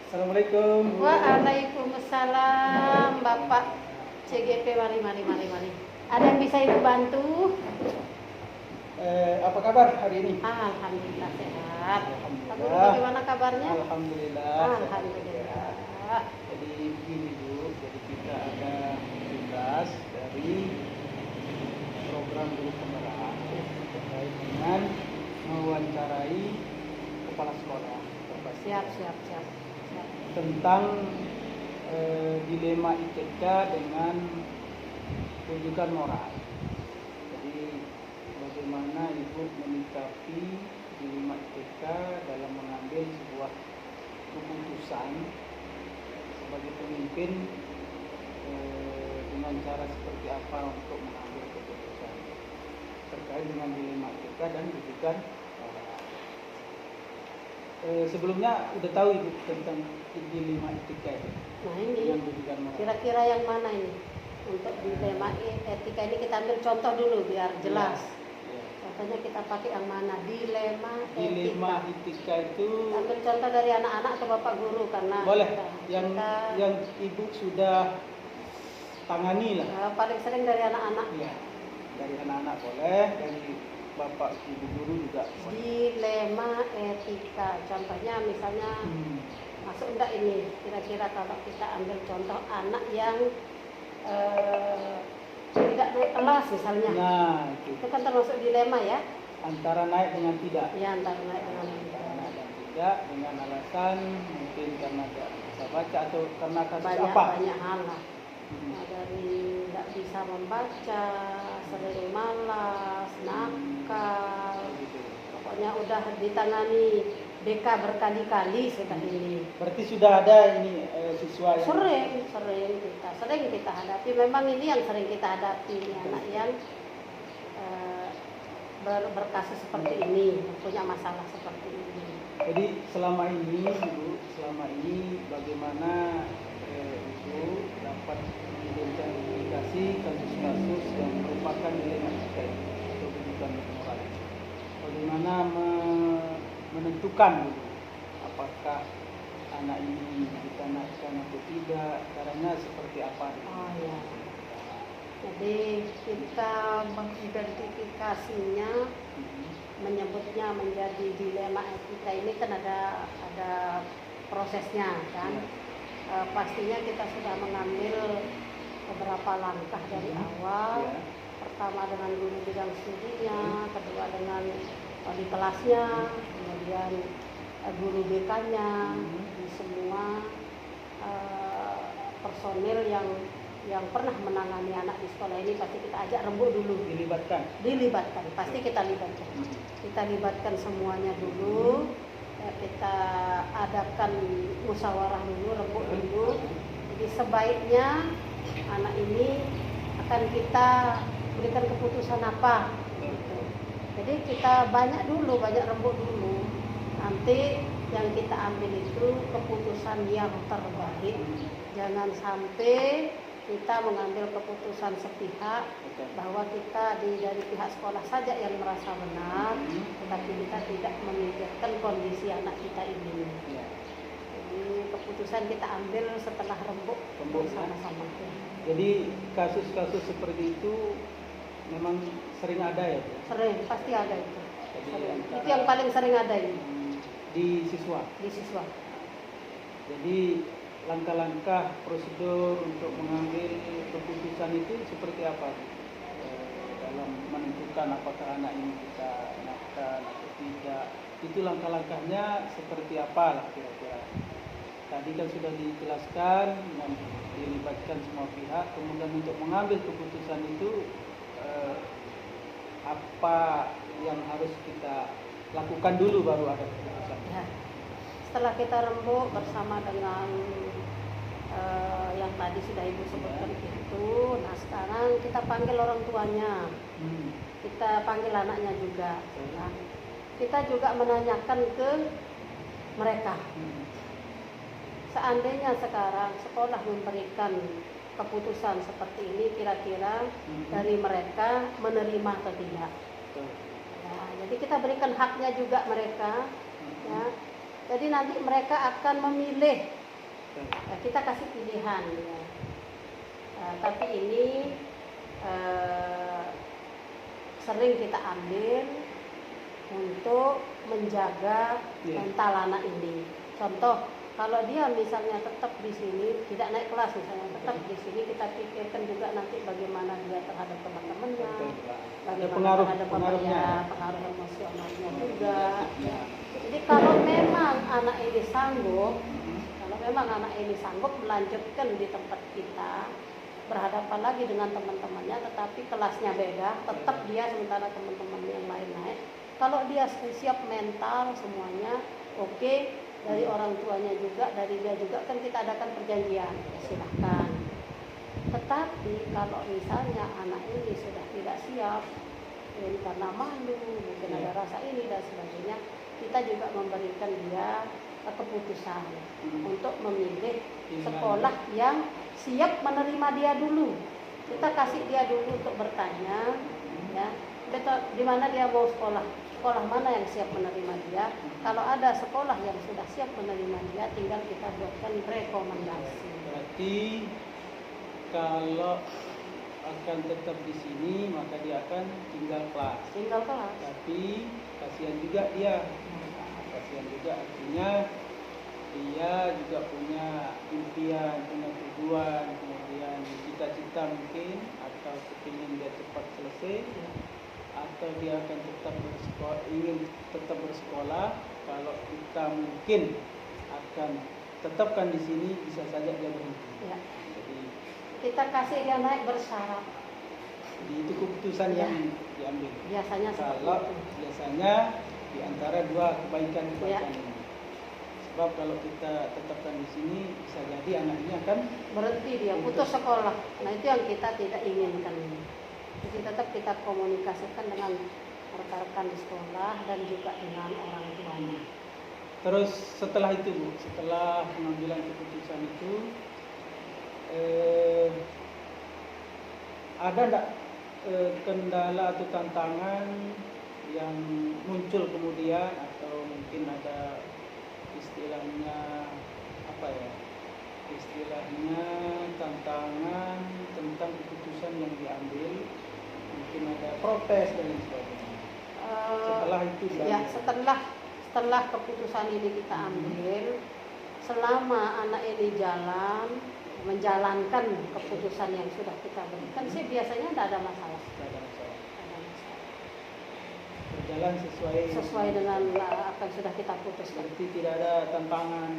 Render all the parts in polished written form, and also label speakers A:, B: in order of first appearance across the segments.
A: Assalamualaikum.
B: Waalaikumsalam, Bapak CGP, mari. Ada yang bisa Ibu bantu?
A: Apa kabar hari ini?
B: Alhamdulillah sehat.
A: Alhamdulillah.
B: Pak Guru bagaimana kabarnya?
A: Alhamdulillah.
B: Alhamdulillah.
A: Jadi begini Bu, jadi kita ada tugas dari program guru penggerak terkait dengan mewawancarai kepala sekolah
B: Siap.
A: tentang dilema ITK dengan rujukan moral. Jadi bagaimana Ibu menyikapi dilema ITK dalam mengambil sebuah keputusan sebagai pemimpin, dengan cara seperti apa untuk mengambil keputusan terkait dengan dilema ITK dan rujukan moral. Sebelumnya udah tahu Ibu tentang dilema etika itu?
B: Nah ini,
A: Yang rujukan moral.
B: kira-kira yang mana ini? Untuk dilema etika ini kita ambil contoh dulu biar jelas.
A: Ya.
B: Contohnya kita pakai yang mana? Dilema
A: Dilema
B: etika.
A: etika itu
B: Ambil contoh dari anak-anak atau Bapak Guru karena
A: boleh
B: kita,
A: yang Ibu sudah tangani lah.
B: paling sering dari anak-anak.
A: Ya. Dari anak-anak boleh, dari Bapak Ibu guru juga boleh.
B: Dilema etika, contohnya misalnya masuk enggak ini, kira-kira kalau kita ambil contoh anak yang tidak naik kelas misalnya,
A: Nah,
B: itu kan termasuk dilema ya,
A: antara naik dengan tidak.
B: ya antara naik dengan tidak.
A: Naik dan tidak dengan alasan mungkin karena tidak bisa baca atau karena kasus
B: banyak
A: apa.
B: hal lah. Nah, dari tidak bisa membaca, sering malas, nakal,
A: Gitu.
B: pokoknya udah ditangani BK berkali-kali sudah ini.
A: Berarti sudah ada ini siswa yang
B: Sering kita hadapi. Memang ini yang sering kita hadapi, ini anak yang berkasus seperti ini, punya masalah seperti ini.
A: Jadi selama ini bagaimana Ibu dapat mengidentifikasi kasus-kasus yang merupakan dilema etika atau rujukan moral? Bagaimana menentukan dulu apakah anak ini kita naikkan atau tidak, caranya seperti apa?
B: Oh ya. Jadi kita mengidentifikasinya, menyebutnya menjadi dilema etika ini kan ada prosesnya kan. Pastinya kita sudah mengambil beberapa langkah dari awal.
A: Ya.
B: Pertama dengan guru bidang studinya, kedua dengan di kelasnya, kemudian guru BK-nya, di semua personil yang pernah menangani anak di sekolah ini pasti kita ajak rembuk dulu. Dilibatkan, pasti kita libatkan. Kita libatkan semuanya dulu. Kita adakan musyawarah dulu, rembuk dulu. Jadi sebaiknya anak ini akan kita berikan keputusan apa. Gitu. Jadi kita banyak rembuk dulu. Nanti yang kita ambil itu keputusan yang terbaik. Jangan sampai kita mengambil keputusan sepihak bahwa kita dari pihak sekolah saja yang merasa benar, tetapi kita tidak memikirkan kondisi anak kita ini. Jadi keputusan kita ambil setelah rembuk bersama-sama.
A: Jadi kasus-kasus seperti itu memang sering ada ya?
B: Sering, pasti ada itu.
A: Jadi
B: Itu yang paling sering ada ini
A: di siswa. Jadi langkah-langkah prosedur untuk mengambil keputusan itu seperti apa dalam menentukan apakah anak ini kita naikkan atau tidak, itu langkah-langkahnya seperti apa lah kira-kira. Tadi kan sudah dijelaskan dan dilibatkan semua pihak, kemudian untuk mengambil keputusan itu apa yang harus kita lakukan dulu baru ada keputusan.
B: ya. Setelah kita rembuk bersama dengan yang tadi sudah Ibu sebutkan itu, nah sekarang kita panggil orang tuanya, kita panggil anaknya juga. Nah, kita juga menanyakan ke mereka. Seandainya sekarang sekolah memberikan keputusan seperti ini, kira-kira dari mereka menerima atau tidak. Nah, jadi kita berikan haknya juga mereka. Ya. Jadi nanti mereka akan memilih Kita kasih pilihan ya. Tapi ini sering kita ambil untuk menjaga mental anak ini. Contoh, kalau dia misalnya tetap di sini, tidak naik kelas misalnya, tetap di sini, kita pikirkan juga nanti bagaimana dia terhadap teman-temannya, bagaimana terhadap pengaruh emosionalnya juga. Ya. Jadi kalau memang anak ini sanggup melanjutkan di tempat kita, berhadapan lagi dengan teman-temannya, tetapi kelasnya beda, tetap dia sementara teman-teman yang lain naik. Kalau dia siap mental semuanya, oke. Dari orang tuanya juga, dari dia juga, kan kita adakan perjanjian, ya silahkan. Tetapi kalau misalnya anak ini sudah tidak siap, karena malu, mungkin ada rasa ini dan sebagainya, kita juga memberikan dia keputusan untuk memilih sekolah yang siap menerima dia dulu. Kita kasih dia dulu untuk bertanya, ya, di mana dia mau sekolah mana yang siap menerima dia. Kalau ada sekolah yang sudah siap menerima dia, tinggal kita buatkan rekomendasi.
A: Berarti kalau akan tetap di sini, maka dia akan tinggal kelas. Tapi kasihan juga dia. Kasihan juga, artinya dia juga punya impian, punya tujuan, kemudian cita-cita mungkin, atau kepingin dia cepat selesai, atau dia akan ingin tetap bersekolah. Kalau kita mungkin akan tetapkan di sini, bisa saja dia berhenti. Ya. Jadi
B: kita kasih dia naik bersyarat.
A: Itu keputusan yang diambil.
B: Biasanya
A: biasanya di antara dua kebaikan ini. Sebab kalau kita tetapkan di sini, bisa jadi anak ini akan
B: berhenti, dia putus sekolah. Nah, itu yang kita tidak inginkan. Jadi tetap kita komunikasikan dengan rekan-rekan di sekolah dan juga dengan orang tuanya.
A: Terus setelah itu Bu, setelah pengambilan keputusan itu, ada enggak kendala atau tantangan yang muncul kemudian, atau mungkin ada istilahnya tantangan tentang keputusan yang diambil, mungkin ada protes dan lain sebagainya. Setelah itu
B: ya, setelah keputusan ini kita ambil, selama anak ini menjalankan keputusan yang sudah kita berikan, sih biasanya tidak ada masalah.
A: Berjalan sesuai dengan
B: apa yang sudah kita putuskan.
A: Berarti tidak ada tantangan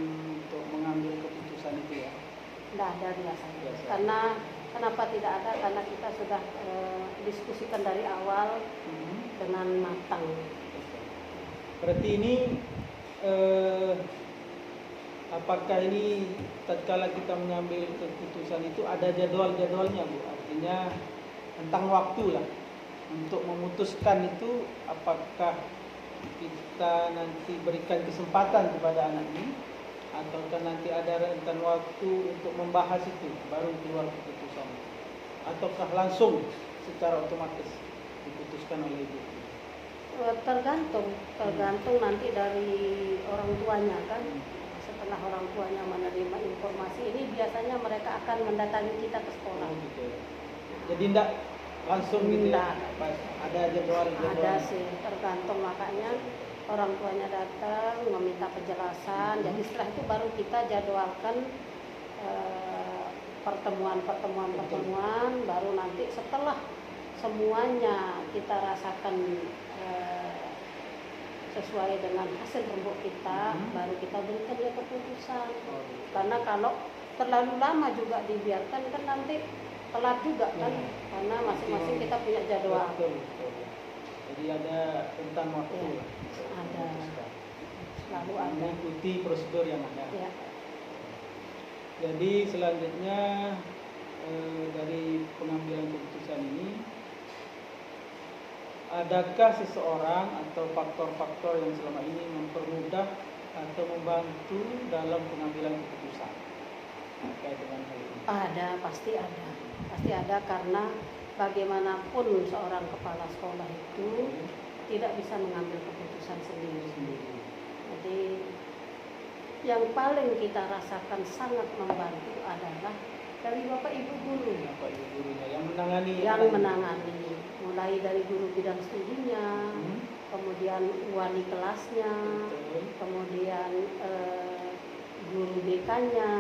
A: untuk mengambil keputusan itu ya?
B: Tidak ada biasanya. Karena kenapa tidak ada? Karena kita sudah diskusikan dari awal dengan matang.
A: Berarti ini apakah ini tatkala kita mengambil keputusan itu ada jadwalnya Bu? Artinya tentang waktu lah untuk memutuskan itu, apakah kita nanti berikan kesempatan kepada anak ini, ataukah nanti ada rentan waktu untuk membahas itu baru keluar keputusan, ataukah langsung secara otomatis diputuskan oleh ibu?
B: Tergantung nanti dari orang tuanya kan. Setelah orang tuanya menerima informasi ini, biasanya mereka akan mendatangi kita ke sekolah.
A: Gitu. Jadi tidak langsung gitu ya? Ada jadwal?
B: Ada sih, tergantung. Makanya orang tuanya datang meminta penjelasan. Jadi setelah itu baru kita jadwalkan pertemuan, baru nanti setelah semuanya kita rasakan sesuai dengan hasil rembuk kita, baru kita berikan dia keputusan. Karena kalau terlalu lama juga dibiarkan kan nanti telat juga kan, karena masing-masing kita punya jadwal.
A: Jadi ada tentang waktu.
B: Ada, selalu ada.
A: Mengikuti prosedur yang ada.
B: Ya.
A: Jadi selanjutnya dari pengambilan keputusan ini, adakah seseorang atau faktor-faktor yang selama ini mempermudah atau membantu dalam pengambilan keputusan terkait dengan hal ini?
B: Ada, pasti ada, karena bagaimanapun seorang kepala sekolah itu tidak bisa mengambil keputusan sendiri. Jadi yang paling kita rasakan sangat membantu adalah dari Bapak Ibu guru.
A: Bapak Ibu gurunya yang menangani.
B: Yang menangani, mulai dari guru bidang studinya, kemudian wali kelasnya,
A: Betul.
B: kemudian guru BK-nya,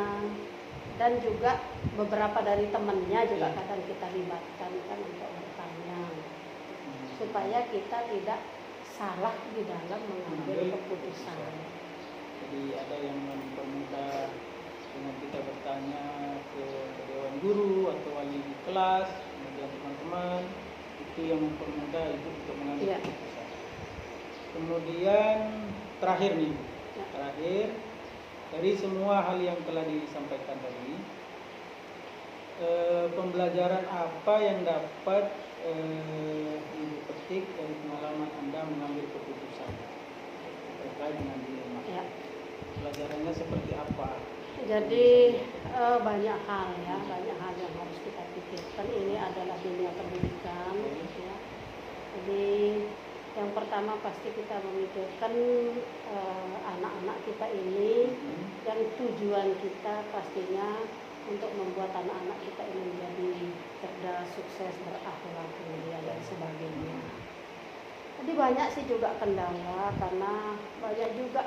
B: dan juga beberapa dari temannya juga
A: Ya.
B: kadang kita libatkan kan untuk bertanya, supaya kita tidak salah di dalam mengambil keputusan.
A: Jadi ada yang mempermudah dengan kita bertanya ke dewan guru atau wali kelas, kemudian teman-teman, itu yang mempermudah ibu untuk mengambil
B: Ya.
A: keputusan. Kemudian terakhir nih,
B: Ya.
A: terakhir dari semua hal yang telah disampaikan tadi, pembelajaran apa yang dapat ibu petik dari pengalaman Anda mengambil keputusan terkait dengan dilema?
B: Ya.
A: Pelajarannya seperti apa?
B: Jadi banyak hal ya, banyak hal yang harus kita pikirkan. Ini adalah dunia pendidikan ya. Jadi yang pertama pasti kita memikirkan anak-anak kita ini, dan tujuan kita pastinya untuk membuat anak-anak kita ini menjadi cerdas, sukses, berakhlak, mulia dan sebagainya. Jadi banyak sih juga kendala, karena banyak juga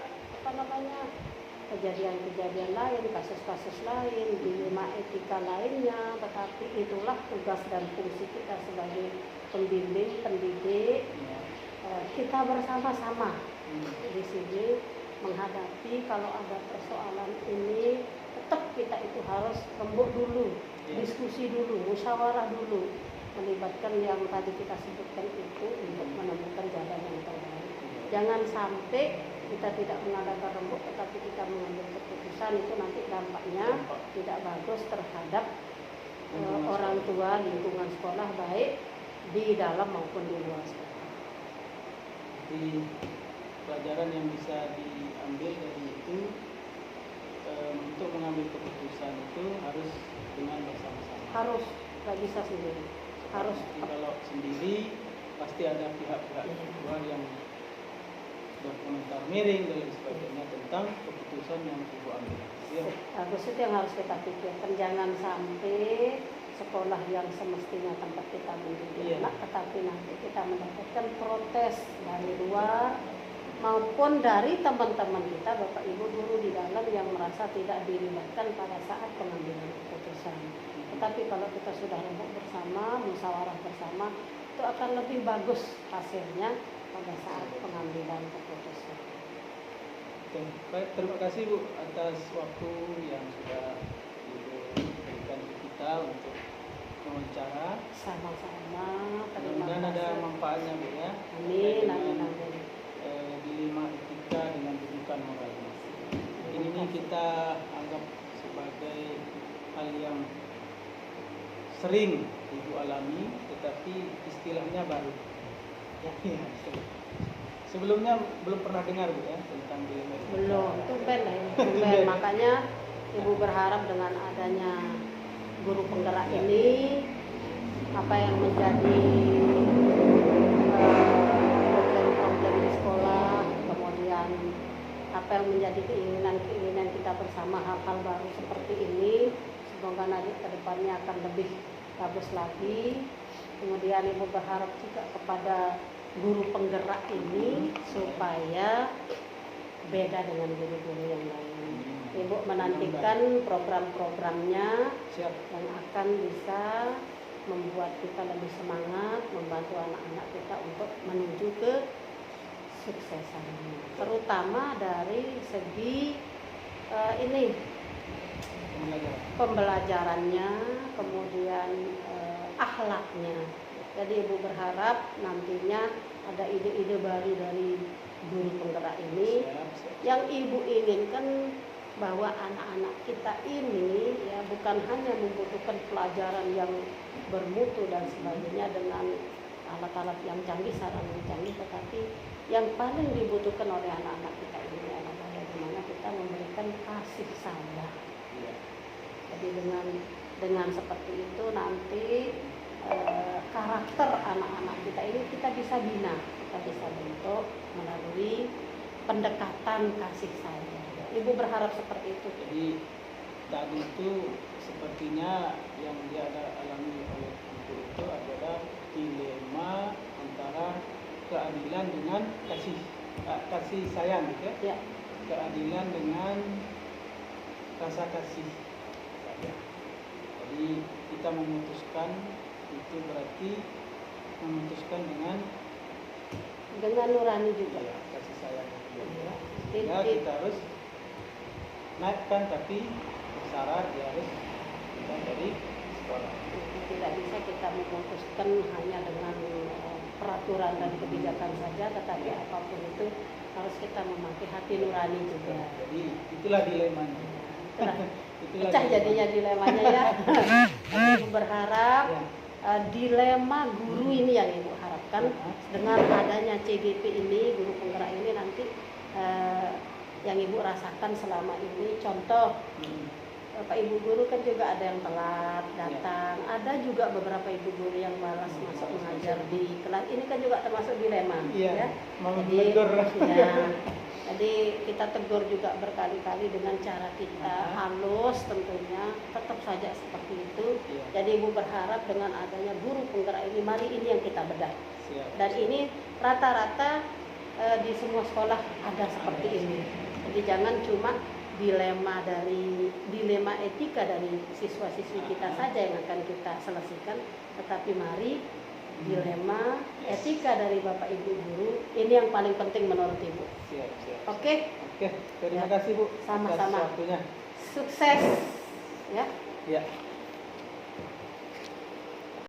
B: kejadian-kejadian lain, kasus-kasus lain, dilema etika lainnya. Tetapi itulah tugas dan fungsi kita sebagai pembimbing, pendidik. Kita bersama-sama di sini menghadapi kalau ada persoalan ini. Tetap kita itu harus rembuk dulu, diskusi dulu, musyawarah dulu, melibatkan yang tadi kita sebutkan itu untuk menemukan jalan yang terbaik. Jangan sampai kita tidak mengadakan rembuk tetapi kita mengambil keputusan, itu nanti dampaknya tidak bagus terhadap orang tua, lingkungan sekolah, baik di dalam maupun di luar sekolah.
A: Jadi pelajaran yang bisa diambil dari itu, untuk mengambil keputusan itu harus dengan bersama-sama.
B: Harus, nggak bisa sendiri. Harus.
A: Kalau sendiri pasti ada pihak-pihak luar yang berkomentar miring dan lain sebagainya tentang keputusan yang ibu ambil. Ya.
B: Harus, itu yang harus kita pikirkan. Jangan sampai sekolah yang semestinya tempat kita mendidik anak, tetapi nanti kita mendapatkan protes dari luar maupun dari teman-teman kita, Bapak Ibu guru di dalam, yang merasa tidak dilibatkan pada saat pengambilan keputusan. Tetapi kalau kita sudah rembuk bersama, musyawarah bersama, itu akan lebih bagus hasilnya pada saat pengambilan keputusan.
A: Oke, baik, terima kasih Bu atas waktu yang sudah Ibu berikan ke kita untuk wawancara.
B: Sama-sama, terima
A: Mudah-mudahan ada
B: kasih.
A: manfaatnya Bu ya.
B: Amin, amin, amin.
A: Dilema etika dengan rujukan moral. Ini kita anggap sebagai hal yang sering Ibu alami, tetapi istilahnya baru. Ya. Sebelumnya belum pernah dengar Bu ya tentang dilema etika.
B: Belum, tumben lah ya, tumben. Makanya Ibu berharap dengan adanya guru penggerak ini, apa yang menjadi problem-problem di sekolah, kemudian apa yang menjadi keinginan kita bersama, hal-hal baru seperti ini, semoga nanti ke depannya akan lebih bagus lagi. Kemudian Ibu berharap juga kepada guru penggerak ini supaya beda dengan guru-guru yang lain. Ibu menantikan program-programnya yang akan bisa membuat kita lebih semangat, membantu anak-anak kita untuk menuju ke suksesan, terutama dari segi pembelajarannya, kemudian akhlaknya. Jadi Ibu berharap nantinya ada ide-ide baru dari guru penggerak ini. Yang Ibu inginkan bahwa anak-anak kita ini ya bukan hanya membutuhkan pelajaran yang bermutu dan sebagainya dengan alat-alat yang canggih, sarana yang canggih, tetapi yang paling dibutuhkan oleh anak-anak kita ini adalah bagaimana kita memberikan kasih sayang. Jadi dengan seperti itu nanti karakter anak-anak kita ini kita bisa bina, kita bisa bentuk melalui pendekatan kasih sayang. Ibu Ibu berharap seperti itu.
A: Jadi tadi itu sepertinya yang dia alami oleh ibu itu adalah dilema antara keadilan dengan kasih sayang gitu ya.
B: Ya,
A: Keadilan dengan rasa kasih sayang. Jadi kita memutuskan itu berarti memutuskan dengan
B: nurani juga.
A: ya, kasih sayang.
B: Ya.
A: Ya, kita harus naikkan tapi syarat dia harus kita dari sekolah.
B: Tidak bisa kita memutuskan hanya dengan peraturan dan kebijakan saja, tetapi apapun itu harus kita memakai hati nurani juga.
A: Jadi itulah dilemanya.
B: Itulah
A: Itulah
B: pecah
A: dilema.
B: jadinya dilemanya ya. Ibu berharap
A: Ya.
B: dilema guru ini yang Ibu harapkan dengan adanya CGP ini, guru penggerak ini nanti yang Ibu rasakan selama ini. Contoh, Bapak Ibu guru kan juga ada yang telat datang, ada juga beberapa ibu guru yang malas masuk mengajar di kelas. Ini kan juga termasuk dilema,
A: Iya,
B: ya.
A: mau
B: Jadi,
A: menegur.
B: ya, jadi kita tegur juga berkali-kali dengan cara kita halus, tentunya tetap saja seperti itu.
A: Iya.
B: Jadi Ibu berharap dengan adanya guru penggerak ini, mari ini yang kita bedah.
A: Siap.
B: Dan ini rata-rata di semua sekolah ada seperti ini. Jadi jangan cuma dilema etika dari siswa-siswi kita saja yang akan kita selesaikan, tetapi mari dilema etika dari Bapak Ibu guru ini yang paling penting menurut Ibu.
A: Siap.
B: Oke,
A: Oke, terima
B: Ya.
A: kasih Bu.
B: Sama-sama.
A: Atas waktunya.
B: sukses ya.
A: Ya.